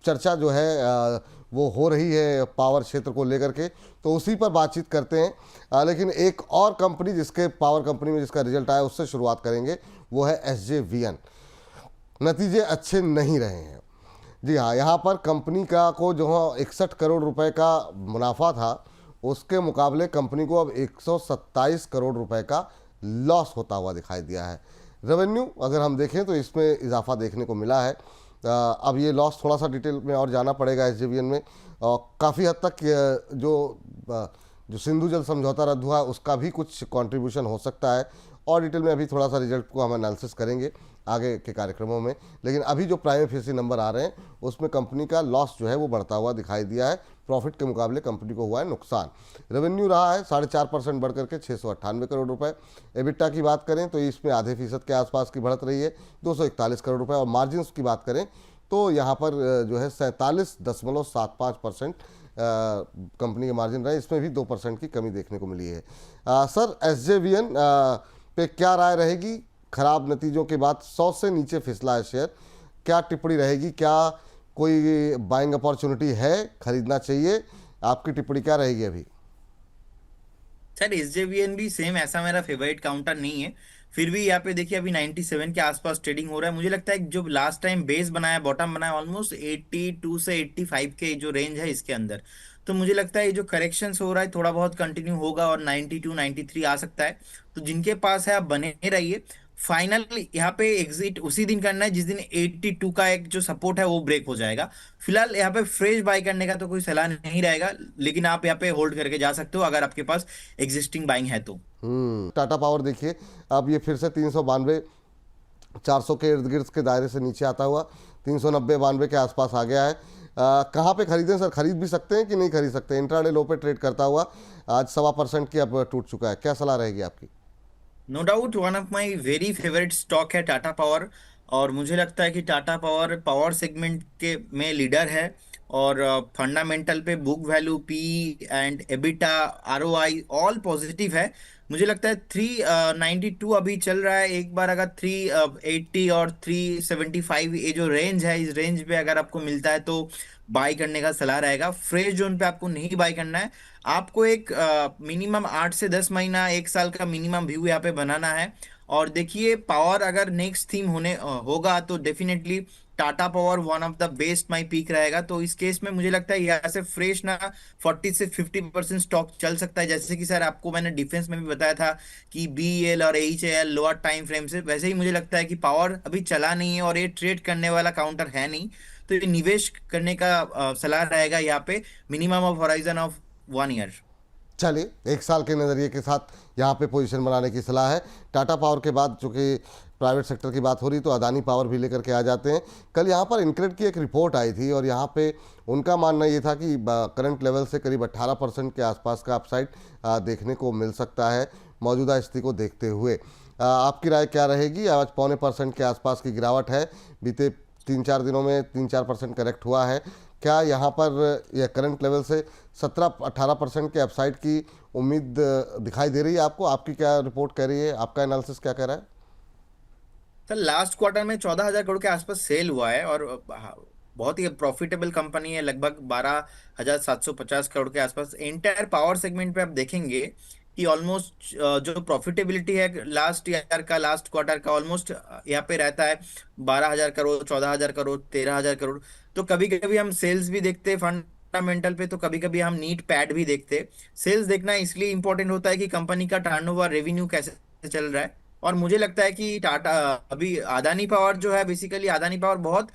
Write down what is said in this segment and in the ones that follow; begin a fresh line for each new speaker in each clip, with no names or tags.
चर्चा जो है वो हो रही है पावर क्षेत्र को लेकर के, तो उसी पर बातचीत करते हैं। लेकिन एक और कंपनी जिसके पावर कंपनी में जिसका रिजल्ट आया उससे शुरुआत करेंगे, वो है SJVN। नतीजे अच्छे नहीं रहे हैं। जी हाँ, यहाँ पर कंपनी का को जो 61 करोड़ रुपए का मुनाफा था, उसके मुकाबले कंपनी को अब 127 करोड़ रुपए का लॉस होता हुआ दिखाई दिया है। रेवेन्यू अगर हम देखें तो इसमें इजाफा देखने को मिला है। अब ये लॉस थोड़ा सा डिटेल में और जाना पड़ेगा SJVN में। काफ़ी हद तक जो सिंधु जल समझौता रद्द हुआ उसका भी कुछ कंट्रीब्यूशन हो सकता है, और डिटेल में अभी थोड़ा सा रिजल्ट को हम एनालिसिस करेंगे आगे के कार्यक्रमों में। लेकिन अभी जो प्राइम फेसी नंबर आ रहे हैं उसमें कंपनी का लॉस जो है वो बढ़ता हुआ दिखाई दिया है। प्रॉफिट के मुकाबले कंपनी को हुआ है नुकसान। रेवेन्यू रहा है 4.5% बढ़ करके 698 करोड़ रुपए। एबिटा की बात करें तो इसमें आधे फीसद के आसपास की बढ़त रही है, 241 करोड़ रुपए। और मार्जिन की बात करें तो यहाँ पर जो है 47.75% कंपनी के मार्जिन रहे, इसमें भी 2% की कमी देखने को मिली है। सर, SJVN पे क्या राय रहेगी? खराब नतीजों के बाद 100 से नीचे फिसला है शेयर, क्या टिप्पणी रहेगी? क्या कोई बाइंग अपॉर्चुनिटी है, खरीदना चाहिए? आपकी टिप्पणी क्या रहेगी अभी?
सर SJVN भी सेम ऐसा मेरा फेवरेट काउंटर नहीं है। फिर भी यहाँ पे देखिए अभी 97 के आसपास ट्रेडिंग हो रहा है। मुझे लगता है कि जो लास्ट टाइम बेस बनाया, बॉटम बनाया, ऑलमोस्ट 82 से 85 के जो रेंज है इसके अंदर। तो मुझे लगता है ये जो करेक्शंस हो रहा है थोड़ा बहुत कंटिन्यू होगा और 92 93 आ सकता है। तो जिनके पास है आप बने रहिए। फाइनल यहाँ पे एग्जिट उसी दिन करना है जिस दिन 82 का एक जो सपोर्ट है वो ब्रेक हो जाएगा। फिलहाल यहाँ पे फ्रेश बाय करने का तो कोई सलाह नहीं रहेगा, लेकिन आप यहाँ पे होल्ड करके जा सकते हो अगर आपके पास एग्जिस्टिंग बाइंग है तो।
टाटा पावर देखिए, अब ये फिर से 392 400 के इर्द गिर्द के दायरे से नीचे आता हुआ 390 92 के आसपास आ गया है। कहाँ पे खरीदें सर? खरीद भी सकते हैं कि नहीं खरीद सकते? इंट्राडे लो पे ट्रेड करता हुआ आज 1.25% की अब टूट चुका है, क्या सलाह रहेगी आपकी?
No doubt one of my very favourite stock है टाटा पावर। और मुझे लगता है कि टाटा पावर पावर सेगमेंट के में लीडर है। और फंडामेंटल पे book value, P and EBITDA, ROI all positive है। मुझे लगता है 392 अभी चल रहा है। एक बार अगर 380 और 375 ये जो रेंज है, इस रेंज पे अगर आपको मिलता है तो बाय करने का सलाह रहेगा। फ्रेश जोन पे आपको नहीं बाय करना है। आपको एक मिनिमम 8 से 10 महीना, 1 साल का मिनिमम व्यू यहाँ पे बनाना है। और देखिए पावर अगर नेक्स्ट थीम होने होगा तो definitely Tata power one of the best my peak रहेगा। तो इस केस में मुझे लगता है यहाँ से फ्रेश ना 40 से 50% स्टॉक चल सकता है। जैसे कि सर आपको मैंने डिफेंस में भी बताया था कि BEL और HAL लोअर टाइम फ्रेम से, वैसे ही मुझे लगता है कि पावर अभी चला नहीं है और ये ट्रेड करने वाला काउंटर है नहीं। तो ये निवेश करने का सलाह रहेगा यहाँ पे, minimum of horizon of 1 year.
चलिए, 1 साल के नज़रिए के साथ यहाँ पे पोजीशन बनाने की सलाह है। टाटा पावर के बाद चूँकि प्राइवेट सेक्टर की बात हो रही तो अदानी पावर भी लेकर के आ जाते हैं। कल यहाँ पर इनक्रेड की एक रिपोर्ट आई थी और यहाँ पे उनका मानना ये था कि करंट लेवल से करीब 18% के आसपास का अपसाइड देखने को मिल सकता है मौजूदा स्थिति को देखते हुए। आपकी राय क्या रहेगी? आज 0.25% के आसपास की गिरावट है, बीते 3 4 दिनों में 3 4% करेक्ट हुआ है। क्या यहाँ पर यह करंट लेवल से 17 18% के अपसाइड की उम्मीद दिखाई दे रही है आपको? आपकी क्या रिपोर्ट कह रही है? आपका एनालिसिस क्या कह रहा है?
सर लास्ट क्वार्टर में 14,000 करोड़ के आसपास सेल हुआ है। और बहुत ही प्रॉफिटेबल कंपनी है, लगभग 12,750 करोड़ के आसपास। एंटायर पावर सेगमेंट पे आप देखेंगे कि ऑलमोस्ट जो प्रॉफिटेबिलिटी है लास्ट ईयर का, लास्ट क्वार्टर का, ऑलमोस्ट यहाँ पे रहता है 12,000 करोड़, 14,000 करोड़, 13,000 करोड़। तो कभी कभी हम सेल्स भी देखते हैं फंडामेंटल पे, तो कभी कभी हम नीट पैड भी देखते हैं। सेल्स देखना इसलिए इंपॉर्टेंट होता है कि कंपनी का टर्नओवर, रेवेन्यू कैसे चल रहा है। और मुझे लगता है कि टाटा अभी अदानी पावर जो है, बेसिकली अदानी पावर बहुत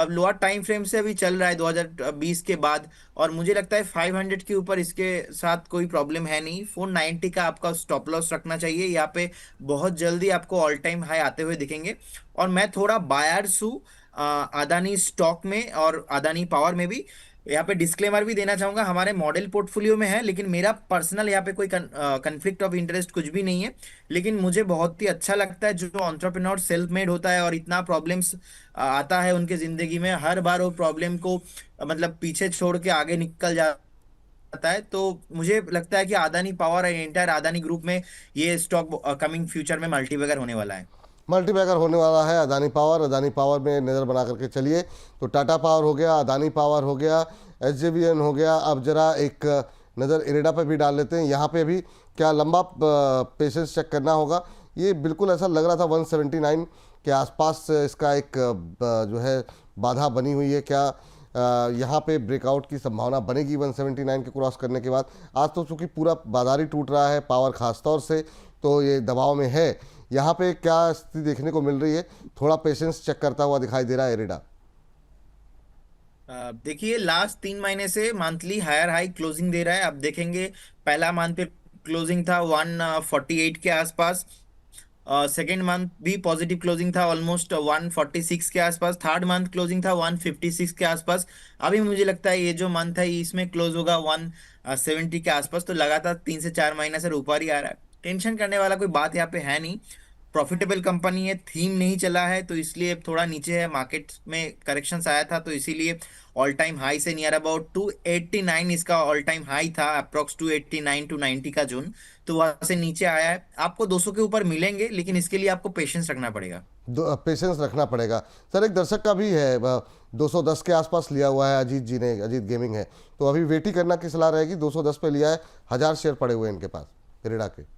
लोअर टाइम फ्रेम से अभी चल रहा है 2020 के बाद। और मुझे लगता है 500 के ऊपर इसके साथ कोई प्रॉब्लम है नहीं। 490 का आपका स्टॉप लॉस रखना चाहिए। यहाँ पे बहुत जल्दी आपको ऑल टाइम हाई आते हुए दिखेंगे। और मैं थोड़ा बायर्स हूँ अदानी स्टॉक में और अदानी पावर में भी। यहाँ पे डिस्क्लेमर भी देना चाहूंगा, हमारे मॉडल पोर्टफोलियो में है, लेकिन मेरा पर्सनल यहाँ पे कोई कंफ्लिक्ट ऑफ इंटरेस्ट कुछ भी नहीं है। लेकिन मुझे बहुत ही अच्छा लगता है जो एंटरप्रेन्योर सेल्फ मेड होता है और इतना प्रॉब्लम्स आता है उनके जिंदगी में, हर बार वो प्रॉब्लम को मतलब पीछे छोड़ के आगे निकल जाता है। तो मुझे लगता है कि Adani power entire Adani group में ये स्टॉक कमिंग फ्यूचर में मल्टीबैगर होने वाला है।
मल्टीबैगर होने वाला है अदानी पावर। अदानी पावर में नज़र बना करके चलिए, तो टाटा पावर हो गया, अदानी पावर हो गया, एसजेवीएन हो गया। अब जरा एक नज़र इरेडा पे भी डाल लेते हैं। यहाँ पे भी क्या लंबा पेशेंस चेक करना होगा। ये बिल्कुल ऐसा लग रहा था 179 के आसपास इसका एक जो है बाधा बनी हुई है। क्या यहाँ पे ब्रेकआउट की संभावना बनेगी 179 के क्रॉस करने के बाद? आज तो चूंकि पूरा बाजार ही टूट रहा है, पावर खास तौर से, तो ये दबाव में है। यहाँ पे क्या स्थिति देखने को मिल रही है? थोड़ा पेशेंस चेक करता हुआ दिखाई दे रहा है एरिडा।
देखिए लास्ट 3 महीने से मंथली हायर हाई क्लोजिंग दे रहा है। आप देखेंगे पहला मंथ पे क्लोजिंग था 148 के आसपास। सेकेंड मंथ भी पॉजिटिव क्लोजिंग था ऑलमोस्ट 146 के आसपास। थर्ड मंथ क्लोजिंग था 156 के आसपास। अभी मुझे लगता है ये जो मंथ है इसमें क्लोज होगा 170 के आसपास। तो लगातार 3 से 4 महीने से ऊपर ही आ रहा है। टेंशन करने वाला कोई बात यहाँ पे है नहीं। प्रॉफिटेबल कंपनी है, थीम नहीं चला है तो इसलिए थोड़ा नीचे है। मार्केट में करेक्शंस आया था तो इसीलिए ऑल टाइम हाई से नियर अबाउट 289 इसका ऑल टाइम हाई था, अप्रोक्स 289 टू 90 का जोन। तो वहां से नीचे आया है। आपको 200 के ऊपर मिलेंगे लेकिन इसके लिए आपको पेशेंस रखना पड़ेगा।
पेशेंस रखना पड़ेगा। सर एक दर्शक का भी है 210 के आसपास लिया हुआ है अजीत जी ने, अजीत गेमिंग है, तो अभी वेट ही करना की सलाह रहेगी। 210 पे लिया है, 1000 शेयर पड़े हुए हैं इनके पास इरेडा के।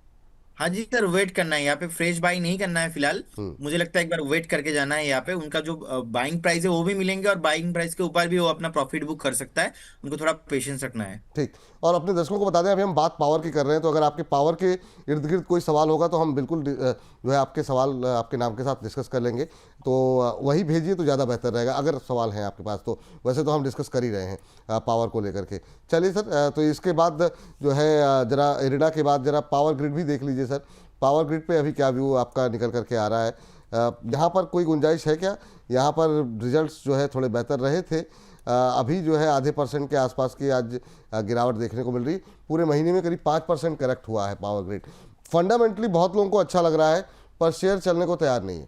हाँ जी सर, वेट करना है यहाँ पे, फ्रेश बाई नहीं करना है फिलहाल।
हम्म।
मुझे लगता है एक बार वेट करके जाना है। यहाँ पे उनका जो बाइंग प्राइस है वो भी मिलेंगे और बाइंग प्राइस के ऊपर भी वो अपना प्रॉफिट बुक कर सकता है। उनको थोड़ा पेशेंस रखना है।
ठीक। और अपने दर्शकों को बता दें, अभी हम बात पावर की कर रहे हैं, तो अगर आपके पावर के इर्द गिर्द कोई सवाल होगा तो हम बिल्कुल जो है आपके सवाल आपके नाम के साथ डिस्कस कर लेंगे। तो वही भेजिए तो ज़्यादा बेहतर रहेगा अगर सवाल हैं आपके पास तो। वैसे तो हम डिस्कस कर ही रहे हैं पावर को लेकर के। चलिए सर, तो इसके बाद जो है जरा एरिडा के बाद जरा पावर ग्रिड भी देख लीजिए सर। पावर ग्रिड पे अभी क्या व्यू आपका निकल करके आ रहा है? यहाँ पर कोई गुंजाइश है क्या? यहाँ पर रिजल्ट्स जो है थोड़े बेहतर रहे थे, अभी जो है आधे % के आसपास की आज गिरावट देखने को मिल रही। पूरे महीने में करीब 5% करेक्ट हुआ है पावर ग्रिड। फंडामेंटली बहुत लोगों को अच्छा लग रहा है, पर शेयर चलने को तैयार नहीं है।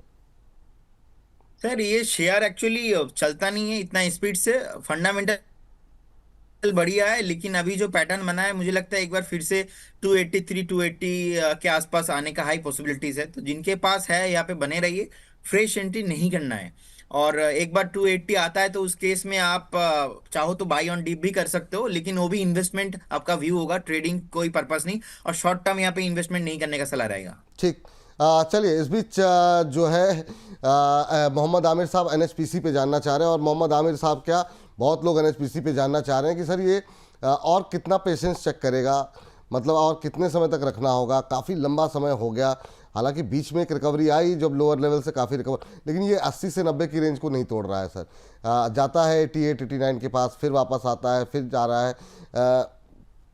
सर ये शेयर एक्चुअली चलता नहीं है इतना स्पीड से। फंडामेंटल बढ़िया है लेकिन अभी जो पैटर्न बना है मुझे लगता है एक बार फिर से 283 280 के आसपास आने का हाई पॉसिबिलिटीज है। तो जिनके पास है यहाँ पे बने रहिए, फ्रेश एंट्री नहीं करना है। और एक बार 280 आता है तो उस केस में आप चाहो तो बाई ऑन डिप भी कर सकते हो, लेकिन वो भी इन्वेस्टमेंट आपका व्यू होगा, ट्रेडिंग कोई पर्पस नहीं। और शॉर्ट टर्म यहाँ पे इन्वेस्टमेंट नहीं करने का सलाह रहेगा।
ठीक। चलिए इस बीच जो है मोहम्मद आमिर साहब एनएचपीसी पे जानना चाह रहे हैं। और मोहम्मद आमिर साहब क्या, बहुत लोग एनएचपीसी पे जानना चाह रहे हैं कि सर ये और कितना पेशेंस चेक करेगा, मतलब और कितने समय तक रखना होगा? काफ़ी लंबा समय हो गया। हालांकि बीच में एक रिकवरी आई जब लोअर लेवल से काफ़ी रिकवर, लेकिन ये 80 से 90 की रेंज को नहीं तोड़ रहा है सर। जाता है 88 89 के पास, फिर वापस आता है, फिर जा रहा है।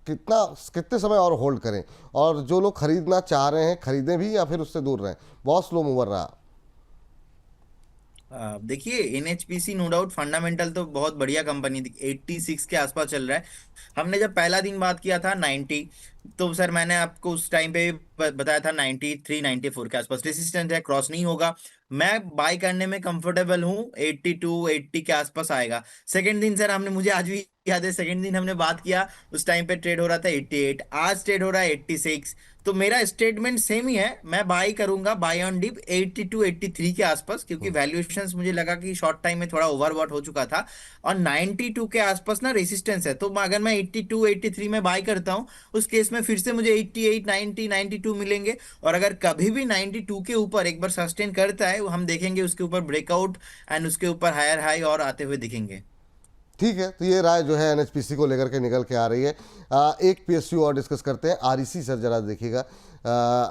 कितना कितने समय और होल्ड करें? और जो लोग खरीदना चाह रहे हैं खरीदें भी या फिर उससे दूर रहें? बहुत स्लो मूवर रहा।
देखिए एनएचपीसी नो डाउट फंडामेंटल तो बहुत बढ़िया कंपनी थी, 86 के आसपास चल रहा है। हमने जब पहला दिन बात किया था 90, तो सर मैंने आपको उस टाइम पे बताया था 93 94 के आसपास रेसिस्टेंट है, क्रॉस नहीं होगा। मैं बाय करने में कंफर्टेबल हूँ, 82 80 के आसपास आएगा। सेकंड दिन सर हमने, मुझे आज भी याद है, सेकंड दिन हमने बात किया उस टाइम पे ट्रेड हो रहा था 88, आज ट्रेड हो रहा है 86। तो मेरा स्टेटमेंट सेम ही है, मैं बाई करूंगा बाई ऑन डिप 82 83 के आसपास, क्योंकि वैल्यूएशंस मुझे लगा कि शॉर्ट टाइम में थोड़ा ओवरबॉट हो चुका था। और 92 के आसपास ना रेसिस्टेंस है, तो अगर मैं 82 83 में बाई करता हूँ उस केस में फिर से मुझे 88 90 92 मिलेंगे। और अगर कभी भी 92 के ऊपर एक बार सस्टेन करता है हम देखेंगे उसके ऊपर ब्रेकआउट एंड उसके ऊपर हायर हाई और आते हुए दिखेंगे।
ठीक है, तो ये राय जो है एनएचपीसी को लेकर के निकल के आ रही है। एक पीएसयू और डिस्कस करते हैं, आरईसी सर जरा देखिएगा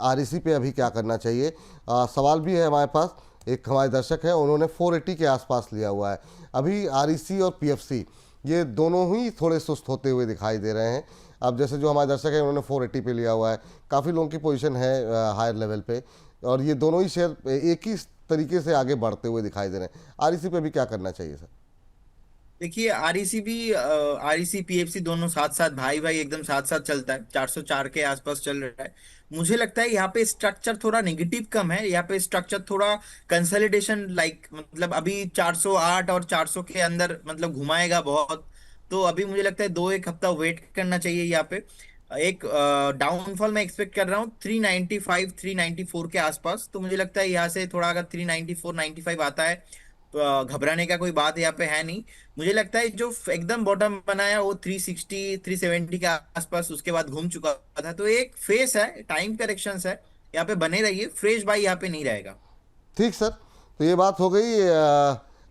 आरईसी पे अभी क्या करना चाहिए। सवाल भी है हमारे पास, एक हमारे दर्शक हैं उन्होंने 480 के आसपास लिया हुआ है। अभी आरईसी और पीएफसी ये दोनों ही थोड़े सुस्त होते हुए दिखाई दे रहे हैं। अब जैसे जो हमारे दर्शक हैं उन्होंने 480 पे लिया हुआ है, काफ़ी लोगों की पोजीशन है हायर लेवल पे, और ये दोनों ही शेयर एक ही तरीके से आगे बढ़ते हुए दिखाई दे रहे हैं। आरईसी पे भी क्या करना चाहिए सर?
देखिए आरईसी भी, आरईसी पीएफसी दोनों साथ साथ भाई भाई एकदम साथ साथ चलता है, 404 के आसपास चल रहा है। मुझे लगता है यहाँ पे स्ट्रक्चर थोड़ा नेगेटिव कम है, यहाँ पे स्ट्रक्चर थोड़ा कंसोलिडेशन लाइक, मतलब अभी 408 और 400 के अंदर मतलब घुमाएगा बहुत। तो अभी मुझे लगता है 2 1 हफ्ता वेट करना चाहिए यहाँ पे। एक डाउनफॉल मैं एक्सपेक्ट कर रहा हूँ 395 394 के आसपास। तो मुझे लगता है यहाँ से थोड़ा अगर 394 95 आता है तो घबराने का कोई बात यहाँ पे है नहीं। मुझे लगता है जो एकदम बॉटम बनाया वो 360 370 के आसपास, उसके बाद घूम चुका था। तो एक फेस है, टाइम करेक्शंस है, यहाँ पे बने रहिए, फ्रेश बाई यहाँ पे नहीं रहेगा।
ठीक सर, तो ये बात हो गई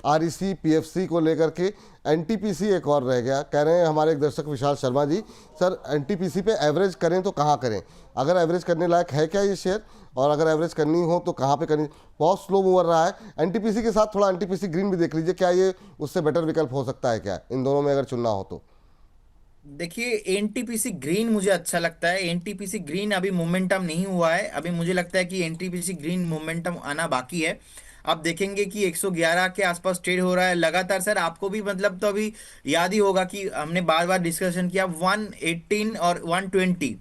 आरईसी पीएफसी को लेकर के। एनटीपीसी एक और रह गया, कह रहे हैं हमारे एक दर्शक विशाल शर्मा जी, सर एनटीपीसी पे एवरेज करें तो कहाँ करें, अगर एवरेज करने लायक है क्या ये शेयर, और अगर एवरेज करनी हो तो कहाँ पे करनी। बहुत स्लो मूवर रहा है एनटीपीसी के साथ, थोड़ा एनटीपीसी ग्रीन भी देख लीजिए, क्या ये उससे बेटर विकल्प हो सकता है क्या, इन दोनों में अगर चुनना हो तो।
देखिए एनटीपीसी ग्रीन मुझे अच्छा लगता है। एनटीपीसी ग्रीन अभी मोमेंटम नहीं हुआ है, अभी मुझे लगता है कि एनटीपीसी ग्रीन मोमेंटम आना बाकी है। आप देखेंगे कि 111 के आसपास ट्रेड हो रहा है लगातार। सर आपको भी मतलब तो अभी याद ही होगा कि हमने बार बार डिस्कशन किया 118 और 120।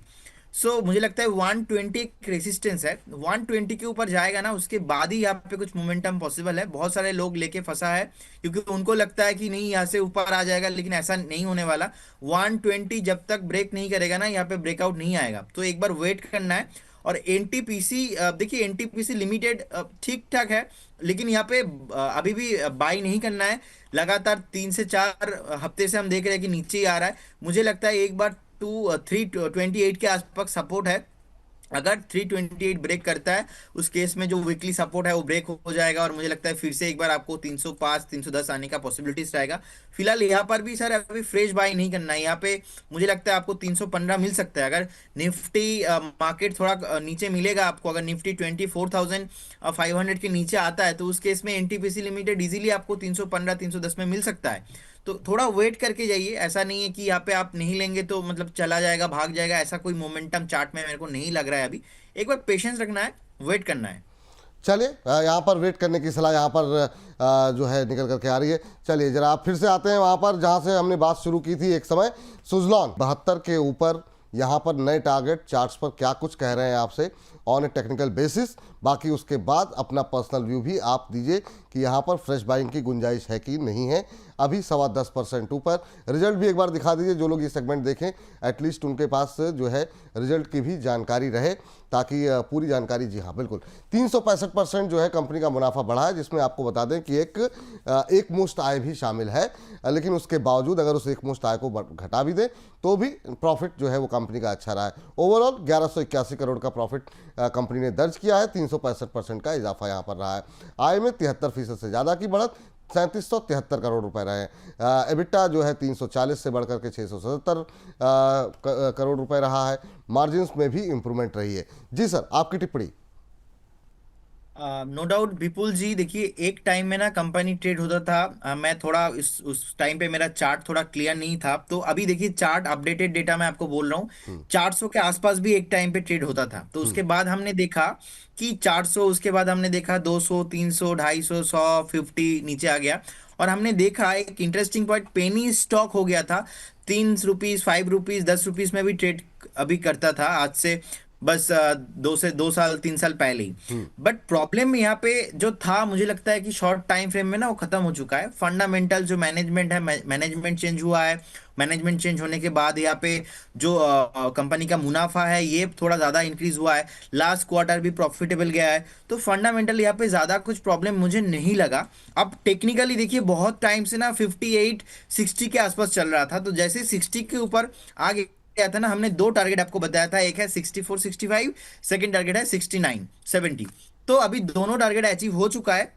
सो मुझे लगता है 120 एक रेसिस्टेंस है, 120 के ऊपर जाएगा ना उसके बाद ही यहाँ पे कुछ मोमेंटम पॉसिबल है। बहुत सारे लोग लेके फंसा है क्योंकि उनको लगता है कि नहीं यहाँ से ऊपर आ जाएगा, लेकिन ऐसा नहीं होने वाला। 120 जब तक ब्रेक नहीं करेगा ना यहाँ पे ब्रेकआउट नहीं आएगा, तो एक बार वेट करना है। और एनटीपीसी देखिए एनटीपीसी लिमिटेड ठीक ठाक है, लेकिन यहाँ पे अभी भी बाई नहीं करना है। लगातार 3 से 4 हफ्ते से हम देख रहे हैं कि नीचे ही आ रहा है। मुझे लगता है एक बार 328 के आसपास सपोर्ट है। अगर 328 ब्रेक करता है उस केस में जो वीकली सपोर्ट है वो ब्रेक हो जाएगा, और मुझे लगता है फिर से एक बार आपको 305 310 आने का पॉसिबिलिटीज रहेगा। फिलहाल यहाँ पर भी सर अभी फ्रेश बाय नहीं करना है। यहाँ पे मुझे लगता है आपको 315 मिल सकता है। अगर निफ्टी मार्केट थोड़ा नीचे मिलेगा आपको, अगर निफ्टी 24,500 के नीचे आता है तो उस केस में एनटीपीसी लिमिटेड इजीली आपको 315 310 में मिल सकता है। तो थोड़ा वेट करके जाइए, ऐसा नहीं है कि यहाँ पे आप नहीं लेंगे तो मतलब चला जाएगा भाग जाएगा, ऐसा कोई मोमेंटम चार्ट में मेरे को नहीं लग रहा है अभी। एक बार पेशेंस रखना है, वेट करना है।
चलिए यहाँ पर वेट करने की सलाह यहाँ पर जो है निकल करके आ रही है। चलिए जरा आप फिर से आते हैं वहाँ पर जहाँ से हमने बात शुरू की थी एक समय, सुजलॉन 72 के ऊपर, यहाँ पर नए टारगेट चार्ट्स पर क्या कुछ कह रहे हैं आपसे ऑन ए टेक्निकल बेसिस, बाकी उसके बाद अपना पर्सनल व्यू भी आप दीजिए कि यहाँ पर फ्रेश बाइंग की गुंजाइश है कि नहीं है। अभी 10.25% ऊपर। रिजल्ट भी एक बार दिखा दीजिए, जो लोग ये सेगमेंट देखें एटलीस्ट उनके पास जो है रिजल्ट की भी जानकारी रहे, ताकि पूरी जानकारी। जी हाँ बिल्कुल, 365% जो है कंपनी का मुनाफा बढ़ा है, जिसमें आपको बता दें कि एक मुश्त आय भी शामिल है। लेकिन उसके बावजूद अगर उस एक मुश्त आय को घटा भी दें तो भी प्रॉफिट जो है वो कंपनी का अच्छा रहा है। ओवरऑल 1181 करोड़ का प्रॉफिट कंपनी ने दर्ज किया है, 365% का इजाफा यहाँ पर रहा है। आय में 73% से ज़्यादा की बढ़त, 3773 करोड़ रुपए रहे हैं। एबिटा जो है 340 से बढ़कर के 677 करोड़ रुपए रहा है। मार्जिन्स में भी इंप्रूवमेंट रही है। जी सर, आपकी टिप्पणी।
नो डाउट विपुल जी, देखिए एक टाइम में ना कंपनी ट्रेड होता था, मैं थोड़ा उस टाइम पे मेरा चार्ट थोड़ा क्लियर नहीं था। तो अभी देखिए चार्ट अपडेटेड डेटा मैं आपको बोल रहा हूँ, 400 के आसपास भी एक टाइम पे ट्रेड होता था। तो उसके बाद हमने देखा कि 400, उसके बाद हमने देखा 200 300 250 100 50 नीचे आ गया। और हमने देखा एक इंटरेस्टिंग पॉइंट, पेनी स्टॉक हो गया था। 3 रुपीज 5 रुपीज 10 रुपीज में भी ट्रेड अभी करता था, आज से बस 2 साल 3 साल पहले ही। बट प्रॉब्लम यहाँ पे जो था, मुझे लगता है कि शॉर्ट टाइम फ्रेम में ना वो खत्म हो चुका है। फंडामेंटल जो मैनेजमेंट है, मैनेजमेंट चेंज हुआ है। मैनेजमेंट चेंज होने के बाद यहाँ पे जो कंपनी का मुनाफा है ये थोड़ा ज्यादा इंक्रीज हुआ है। लास्ट क्वार्टर भी प्रॉफिटेबल गया है। तो फंडामेंटल यहाँ पे ज्यादा कुछ प्रॉब्लम मुझे नहीं लगा। अब टेक्निकली देखिए बहुत टाइम से ना 58 60 के आसपास चल रहा था, तो जैसे 60 के ऊपर आ गया था ना, हमने दो टारगेट आपको बताया था, एक है 64 65, सेकंड टारगेट है 69 70। तो अभी दोनों टारगेट अचीव हो चुका है।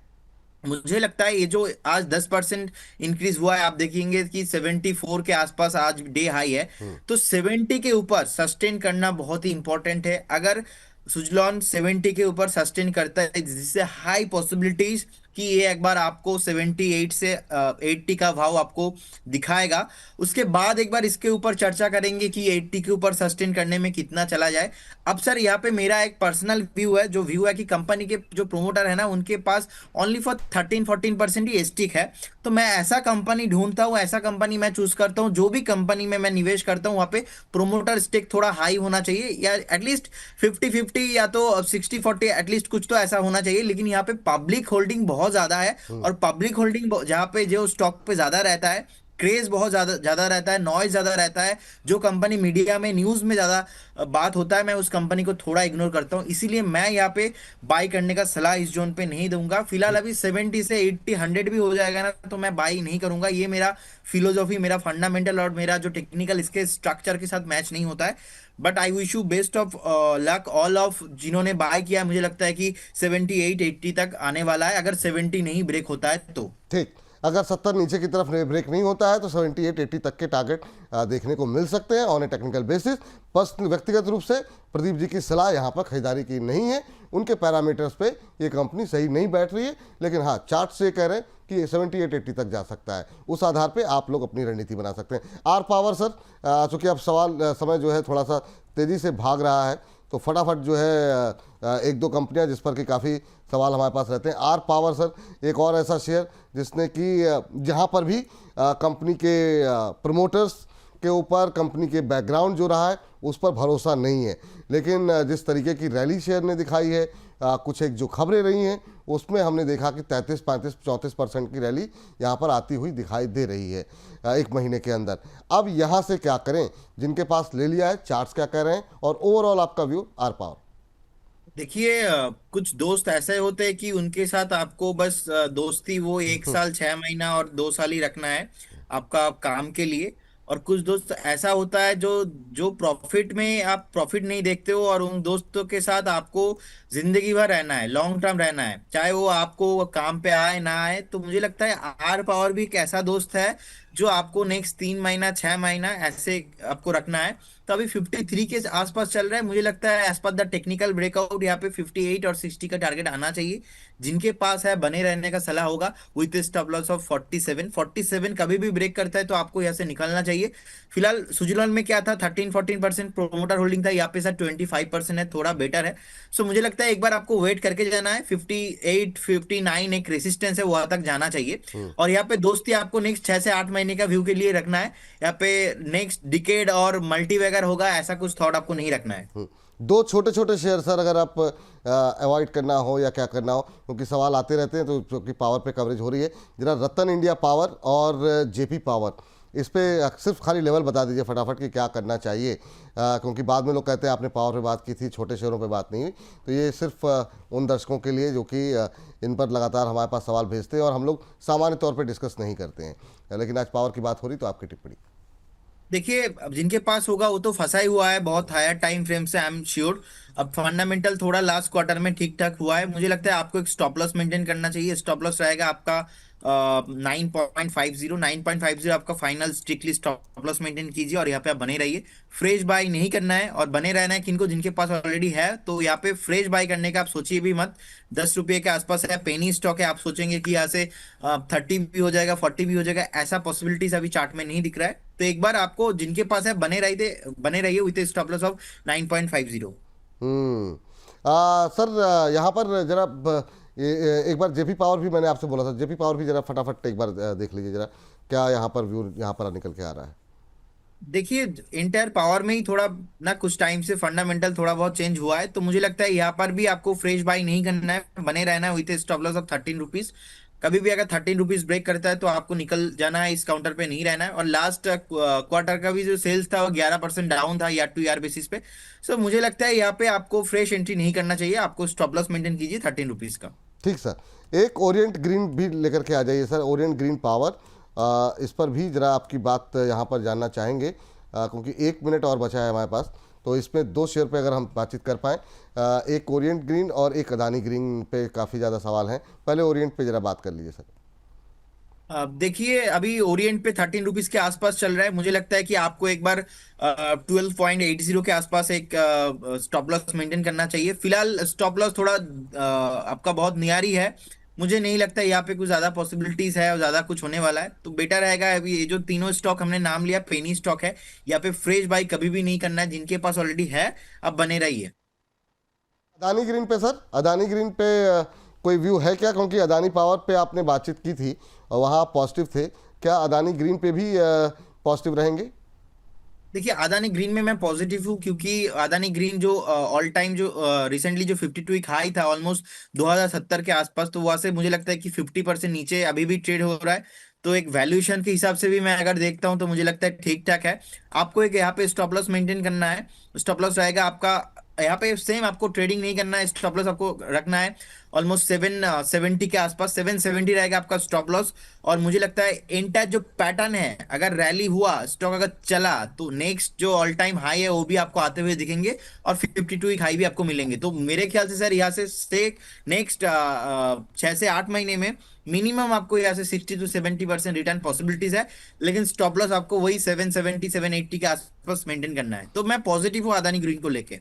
मुझे लगता है ये जो आज 10% इंक्रीज हुआ है, आप देखेंगे कि 74 के आसपास आज डे हाई है। तो 70 के ऊपर सस्टेन करना बहुत ही इंपॉर्टेंट है। अगर सुजलॉन 70 के ऊपर सस्टेन करता है, जिससे हाई पॉसिबिलिटीज कि ये एक बार आपको 78 से 80 का भाव आपको दिखाएगा। उसके बाद एक बार इसके ऊपर चर्चा करेंगे कि 80 के ऊपर सस्टेन करने में कितना चला जाए। अब सर यहाँ पे मेरा एक पर्सनल व्यू है, जो व्यू है कि कंपनी के जो प्रोमोटर है ना उनके पास ओनली फॉर 13-14% ही स्टिक है। तो मैं ऐसा कंपनी ढूंढता हूँ, ऐसा कंपनी मैं चूज करता हूँ, जो भी कंपनी में मैं निवेश करता हूँ वहाँ पे प्रोमोटर स्टेक थोड़ा हाई होना चाहिए, या एटलीस्ट 50-50 या तो 60-40 एटलीस्ट कुछ तो ऐसा होना चाहिए। लेकिन यहाँ पे पब्लिक होल्डिंग बहुत ज्यादा है, और पब्लिक होल्डिंग जहाँ पे जो स्टॉक पे ज्यादा रहता है क्रेज बहुत ज्यादा ज्यादा रहता है, नॉइज ज्यादा रहता है। जो कंपनी मीडिया में न्यूज में ज्यादा बात होता है, मैं उस कंपनी को थोड़ा इग्नोर करता हूँ। इसीलिए मैं यहाँ पे बाई करने का सलाह इस जोन पे नहीं दूंगा फिलहाल।
ठीक।
अभी 70 से 80 100 भी हो जाएगा ना तो मैं बाई नहीं करूंगा। ये मेरा फिलोसॉफी, मेरा फंडामेंटल और मेरा जो टेक्निकल इसके स्ट्रक्चर के साथ मैच नहीं होता है। But I wish you best of luck all of जिन्होंने बाय किया। मुझे लगता है कि 78 80 तक आने वाला है, अगर 70 नहीं ब्रेक होता है तो।
ठीक। अगर 70 नीचे की तरफ ब्रेक नहीं होता है तो 78 80 तक के टारगेट देखने को मिल सकते हैं on A technical basis. Personal व्यक्तिगत रूप से प्रदीप जी की सलाह यहाँ पर खरीदारी की नहीं है, उनके पैरामीटर्स पे ये कंपनी सही नहीं बैठ रही है। लेकिन हाँ, चार्ट से कह रहे हैं कि ये 78 80 तक जा सकता है, उस आधार पे आप लोग अपनी रणनीति बना सकते हैं। आर पावर सर, चूंकि अब समय जो है थोड़ा सा तेज़ी से भाग रहा है, तो फटाफट जो है एक दो कंपनियां जिस पर कि काफ़ी सवाल हमारे पास रहते हैं। आर पावर सर एक और ऐसा शेयर जिसने कि जहां पर भी कंपनी के प्रमोटर्स के ऊपर कंपनी के बैकग्राउंड जो रहा है उस पर भरोसा नहीं है, लेकिन जिस तरीके की रैली शेयर ने दिखाई है, कुछ एक जो खबरें रही हैं उसमें हमने देखा कि 33 35 34% की रैली यहाँ पर आती हुई दिखाई दे रही है एक महीने के अंदर। अब यहाँ से क्या करें, जिनके पास ले लिया है, चार्ट्स क्या कह रहे हैं, और ओवरऑल आपका व्यू आर पावर?
देखिए कुछ दोस्त ऐसे होते हैं कि उनके साथ आपको बस दोस्ती वो 1 साल 6 महीना और 2 साल ही रखना है आपका काम के लिए। और कुछ दोस्त ऐसा होता है जो जो प्रॉफिट में आप प्रॉफिट नहीं देखते हो, और उन दोस्तों के साथ आपको जिंदगी भर रहना है, लॉन्ग टर्म रहना है, चाहे वो आपको काम पे आए ना आए। तो मुझे लगता है आर पावर भी एक ऐसा दोस्त है जो आपको नेक्स्ट 3 महीना 6 महीना ऐसे आपको रखना है। तो अभी 53 के आसपास चल रहा है, मुझे लगता है as per the technical breakout यहाँ पे 58 और 60 का टारगेट आना चाहिए। जिनके पास है बने रहने का सलाह होगा विथ स्टॉप लॉस ऑफ 47। 47 कभी भी ब्रेक करता है तो आपको यहाँ से निकलना चाहिए। फिलहाल सुजुलॉन में क्या था, 13 14% प्रोमोटर होल्डिंग था, यहाँ पे सर 25% है, थोड़ा बेटर है। सो मुझे लगता है एक बार आपको वेट करके जाना है। 58 59 एक रेसिस्टेंस है, वहां तक जाना चाहिए। और यहाँ पे दोस्ती आपको नेक्स्ट 6 से 8 महीने का व्यू के लिए रखना है। यहाँ पे नेक्स्ट डिकेड और मल्टीवेगर होगा ऐसा कुछ थॉट आपको नहीं रखना है।
दो छोटे छोटे शेयर सर, अगर आप अवॉइड करना हो या क्या करना हो, क्योंकि सवाल आते रहते हैं, तो क्योंकि पावर पे कवरेज हो रही है, जरा रतन इंडिया पावर और जेपी पावर, इस पे सिर्फ खाली लेवल बता दीजिए फटाफट कि क्या करना चाहिए, क्योंकि बाद में लोग कहते हैं आपने पावर पे बात की थी, छोटे शेयरों पे बात नहीं हुई। तो ये सिर्फ उन दर्शकों के लिए जो कि इन पर लगातार हमारे पास सवाल भेजते हैं और हम लोग सामान्य तौर पर डिस्कस नहीं करते हैं, लेकिन आज पावर की बात हो रही तो आपकी टिप्पणी।
देखिए अब जिनके पास होगा वो तो फंसा ही हुआ है बहुत हायर टाइम फ्रेम से, आई एम श्योर। अब फंडामेंटल थोड़ा लास्ट क्वार्टर में ठीक ठाक हुआ है, मुझे लगता है आपको एक स्टॉप लॉस मेंटेन करना चाहिए। स्टॉप लॉस रहेगा आपका 9.50। 9.50 आपका final, strictly stop loss maintain कीजिए और यहाँ पे आप बने रहिए। फ्रेश बाय नहीं करना है और बने रहना है किनको, जिनके पास ऑलरेडी है। तो यहाँ पे फ्रेश बाय करने का आप सोचिए भी मत। 10 रुपये के आसपास है, पेनी स्टॉक है, आप सोचेंगे कि यहाँ से 30 भी हो जाएगा 40 भी हो जाएगा, ऐसा पॉसिबिलिटीज अभी चार्ट में नहीं दिख रहा है। तो एक बार आपको जिनके पास है बने रहिए with stop loss of 9.50।
Sir यहाँ पर जरा एक बार जेपी पावर भी मैंने आपसे बोला था, जेपी पावर भी जरा फटाफट एक बार देख लीजिए जरा, क्या यहाँ पर व्यू यहाँ पर निकल के आ रहा है?
देखिए इंटायर पावर में ही थोड़ा ना कुछ टाइम से फंडामेंटल थोड़ा बहुत चेंज हुआ है, तो मुझे लगता है यहाँ पर भी आपको फ्रेश बाई नहीं करना है, बने रहना है with stop loss of 13 rupees. कभी भी अगर 13 रुपीज ब्रेक करता है तो आपको निकल जाना है, इस काउंटर पे नहीं रहना है। और लास्ट क्वार्टर का भी जो सेल्स था वो 11% डाउन था ईयर टू ईयर बेसिस पे। सो मुझे लगता है यहाँ पे आपको फ्रेश एंट्री नहीं करना चाहिए, आपको स्टॉप लॉस मेंटेन कीजिए 13 रुपीज का।
ठीक सर, एक ओरिएंट ग्रीन भी लेकर के आ जाइए सर, ओरिएंट ग्रीन पावर, इस पर भी जरा आपकी बात यहाँ पर जानना चाहेंगे, क्योंकि 1 मिनट और बचा है हमारे पास। तो इसमें दो शेयर पे अगर हम बातचीत कर पाएँ, एक ओरिएंट ग्रीन और एक अदानी ग्रीन पे काफ़ी ज़्यादा सवाल हैं। पहले ओरिएंट पे जरा बात कर लीजिए सर।
अब देखिए अभी ओरिएंट पे 13 रुपीज के आसपास चल रहा है, मुझे लगता है कि आपको एक बार 12.80 के आसपास एक स्टॉप लॉस मेंटेन करना चाहिए। फिलहाल स्टॉप लॉस थोड़ा आपका बहुत नियारी है, मुझे नहीं लगता यहाँ पे कुछ ज्यादा पॉसिबिलिटीज है और ज्यादा कुछ होने वाला है। तो बेटर रहेगा अभी ये जो तीनों स्टॉक हमने नाम लिया पेनी स्टॉक है, यहाँ पे फ्रेश बाई कभी भी नहीं करना है, जिनके पास ऑलरेडी है अब बने रहिए।
अदानी ग्रीन पे सर, अदानी ग्रीन पे कोई व्यू है क्या, क्योंकि अदानी पावर पे आपने बातचीत की थी और वहाँ आप पॉजिटिव थे, क्या अदानी ग्रीन पे भी पॉजिटिव रहेंगे?
देखिए अदानी ग्रीन में मैं पॉजिटिव हूँ, क्योंकि अदानी ग्रीन जो ऑल टाइम जो रिसेंटली जो 52 वीक हाई था ऑलमोस्ट 2070 के आसपास, तो वहां से मुझे लगता है कि 50% नीचे अभी भी ट्रेड हो रहा है। तो एक वैल्यूएशन के हिसाब से भी मैं अगर देखता हूं तो मुझे लगता है ठीक ठाक है। आपको एक यहाँ पे स्टॉप लॉस मेंटेन करना है। स्टॉप लॉस रहेगा आपका यहाँ पे सेम, आपको ट्रेडिंग नहीं करना है, स्टॉप लॉस आपको रखना है ऑलमोस्ट 770 के आसपास, 770 रहेगा आपका स्टॉप लॉस। और मुझे लगता है एंटायर जो पैटर्न है, अगर रैली हुआ, स्टॉक अगर चला, तो नेक्स्ट जो ऑल टाइम हाई है वो भी आपको आते हुए दिखेंगे और 52 वीक हाई भी आपको मिलेंगे। तो मेरे ख्याल से सर यहाँ से नेक्स्ट 6 से 8 महीने में मिनिमम आपको यहाँ से 60 to 70% रिटर्न पॉसिबिलिटीज है। लेकिन स्टॉप लॉस आपको वही 770 780 के आसपास मेंटेन करना है। तो मैं पॉजिटिव हूँ अदानी ग्रीन को लेके।